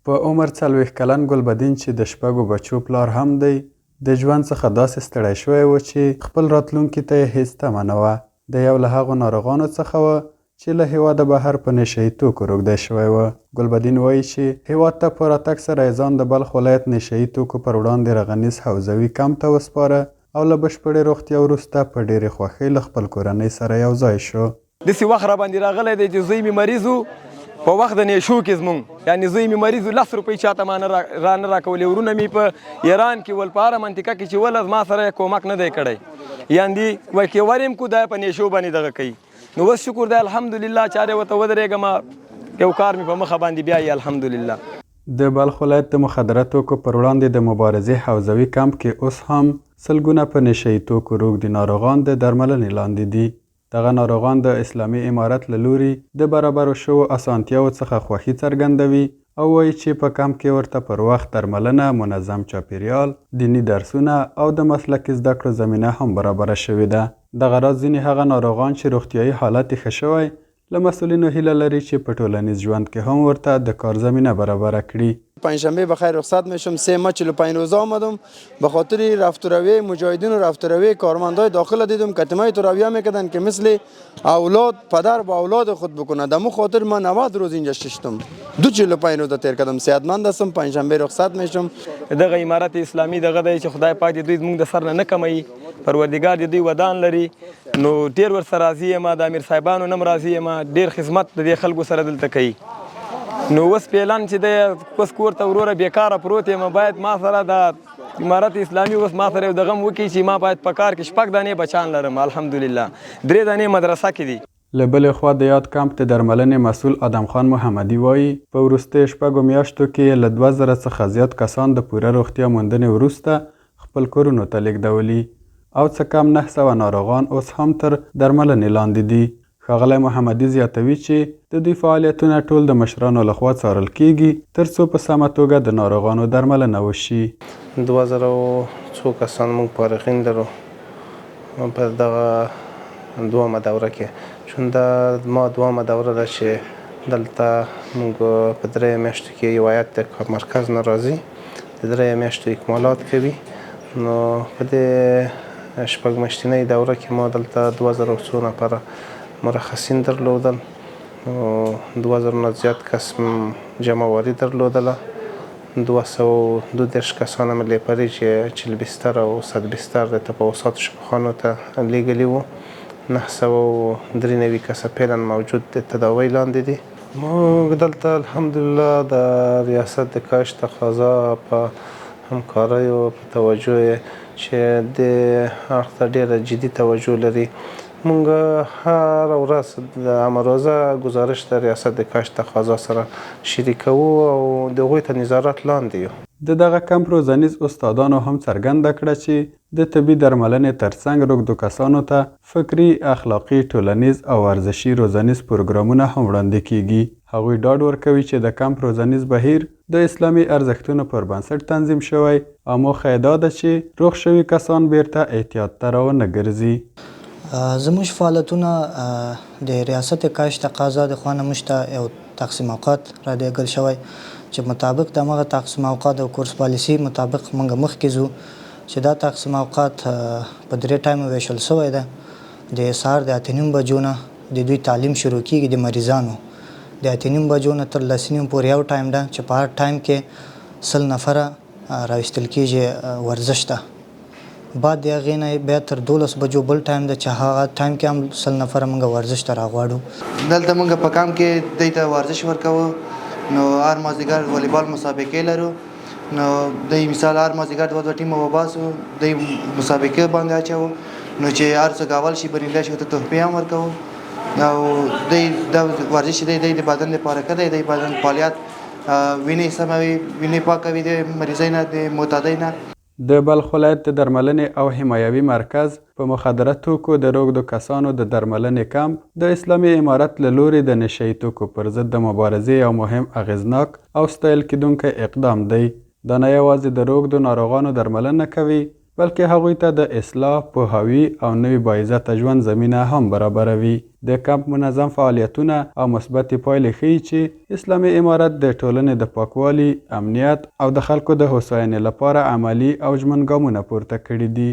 په عمر 40 کلن ګلبدین چې د شپږو بچو پلار هم دی د ژوند څخه داسې ستړی شوی و چې خپل راتلونکي ته یې هیڅ تمه نه وه. د یو له هغو ناروغانو څخه و چې له هیواده بهر په نشه یي توکو روږدی شوی و. ګلبدین وایي چې هیواد ته په راتګ سره یې ځان د بلخ ولایت نشه یي توکو پر وړاندې رغنیز حوزوي کمپ ته وسپاره او له بشپړې روغتیا وروسته په ډېرې خوښۍ له خپل کورنۍ سره یو ځای شو. داسې وخت راباندې راغلی دی چې زوی مې مریض و په وخت د نیشو کې زمونږ یعنې زوی مې مریض و 10 روپۍ چاته ما را نه راکولې. ورونه مې په ایران کې ول په هره منطقه کې چې ول ما سره یې کومک نه دی کړی یعنې وایي کې وریم کو دا په نیشو باندې دغه کوي. نو اوس شکر دی الحمدلله چارې ورته ودرېږم یو کار مې په مخه باندې بیایي الحمدلله. د بلخ ولایت د مخدره توکو پر وړاندې د مبارزې حوزوي کمپ کې اوس هم سلګونه په نشه یي توکو روږدي ناروغان د درملنې لاندې دي. دغه ناروغان د اسلامي امارت له لوري د برابرو شوو اسانتیاوو څخه خوښي څرګندوي او وایي چې په کمپ کې ورته پر وخت درملنه، منظم چاپیریال، دینی درسونه او د مسلکي زده کړو زمینه هم برابره شوې ده. دغه راز ځینې هغه ناروغان چې روغتیایي حالت یې ښه شوی له مسئولینو هیله لري چې په ټولنیز ژوند کې هم ورته د کار زمینه برابره کړي. پنجشنبه بخیر رخصت میشم 3 ماه 45 روزه آمدم به خاطر رفتروی مجاهدین و رفتروی کارمندای داخل دیدم که تمای تراویه میکردن که مثل اولاد پدر با اولاد خود بکنه. دمو خاطر من 90 روز اینجا ششتم 45 روزه تیر کردم. صحتمند هستم. پنجشنبه رخصت میشم. دغه امارت اسلامي دغه دی چې خدای پاک دې دوی زموږ د سر نه کموي پروردګار دې دوی ودان لري نو ډېر ورسره راضي یم. د امیر صاحبانو نه هم راضي یم. ډېر خدمت د دې خلکو سره دلته کوي. نو اوس پلان چې دی اوس کور ته وروره بیکاره پروت یم باید ما سره د امارت اسلامي اوس ما سره یو دغه وکړي چې ما باید په کار کې 6 دانې بچان لرم الحمدلله 3 دانې مدرسه کې دي. له بلې خوا د یاد کمپ د درملنې مسؤل ادم خان محمدي وایي په وروستیو 6 میاشتو کې له 2000 څخه زیات کسان د پوره روغتیا موندنې وروسته خپل کورونو ته لیږدولي او څه کم 900 ناروغان اوس هم تر درملنې لاندې دي. ښاغلی محمدي زیاتوي چې د دوی فعالیتونه ټول د مشرانو لخوا څارل کیږي تر څو په سمه توګه د ناروغانو درملنه وشي. 2000 څو کسان موږ فارغین لرو په دغه دومه دوره کې چون دا ما دومه دوره ده چې دلته موږ په 3 میاشتو کې یو هیات د مرکز نه راځي د 3 میاشتو اکمالات کوي. نو په دې 6 میاشتنۍ دوره کې ما دلته 2000 څو نفره مرخصین درلودل. 2000 نه زیات کس جمعواری درلودله. 232 کسان هم لیپري چې 40 بستر او 100 بستر د تفاوضات شفاخانو ته لیږلي وو. 993 کسه فعلا موجود د تداوی لاندې دي. موږ دلته الحمدلله د ریاست د کاش تقاضا په همکاریو په توجه چې د اړخ ته ډېره جدي توجه لري. مونږ هر ورځ د امروزه گزارش د ریاست د کاش تقاضا سره شریکوو او د هغوی ته نظارت لاندې یو. د دغه کمپ روزنیز استادانو هم څرګنده کړه چې د طبي درملنې ترڅنګ روږدو کسانو ته فکري، اخلاقي، ټولنیز او ورزشي روزنیز پروګرامونه هم وړاندې کیږي. هغوی ډاډ ورکوي چې د کمپ روزنیز بهیر د اسلامي ارزښتونو پر بنسټ تنظیم شوی او موخه یې دا ده چې روغ شوي کسان بیرته احتیاط ته راونه ګرځي. زموږ فعالیتونه د ریاست کاش تقاضا د خوا نه موږ ته یو تقسیم اوقات رالیږل شوی چې مطابق د همغه تقسیم اوقات او کورس پالیسي مطابق موږ مخکې ځو چې دا تقسیم اوقات په 3 ټایمو ویشل شوی ده. د سهار د 8:30 بجو نه د دوی تعلیم شروع کیږي د مریضانو. د 8:30 بجو نه تر 10:30 پورې یو ټایم ده چې په هر ټایم کې 100 نفره راویستل کیږي ورزش ته. بعد د هغې نه بیا تر 12 بجو بل ټایم ده چې هغه ټایم کې هم 100 نفره موږ ورزش ته راغواړو. دلته موږ په کام کې دوی ته ورزش ورکوو. نو هر مازدیګر والیبال مسابقې لرو. نو دوی مثال هر مازدیګر 2 ټیمه وباسو دوی مسابقې باندې اچوو نو چې هر څوک اول شي برنده شي ته تحفې هم ورکوو. او دوی د ورزش دی د بدن لپاره کوي د بدن فعالیت وینې سموي وینې پاکوي د مریضۍ نه د معتادۍ نه. د بلخ ولایت د درملنې او حمایوي مرکز په مخدره توکو د روږدو کسانو د درملنې کمپ د اسلامي امارت له لوري د نشه یي توکو پر ضد د مبارزې یو مهم اغیزناک او ستایل کیدونکی اقدام دی. دا نه یوازې د روږدو ناروغانو درملنه کوي بلکې هغوی ته د اصلاح، پوهاوي او نوي باعزته ژوند زمینه هم برابروي. د کمپ منظم فعالیتونه او مثبتې پایلې ښیي چې اسلامي امارت د ټولنې د پاکوالي، امنیت او د خلکو د هوساینې لپاره عملي او ژمن ګامونه پورته کړي دي.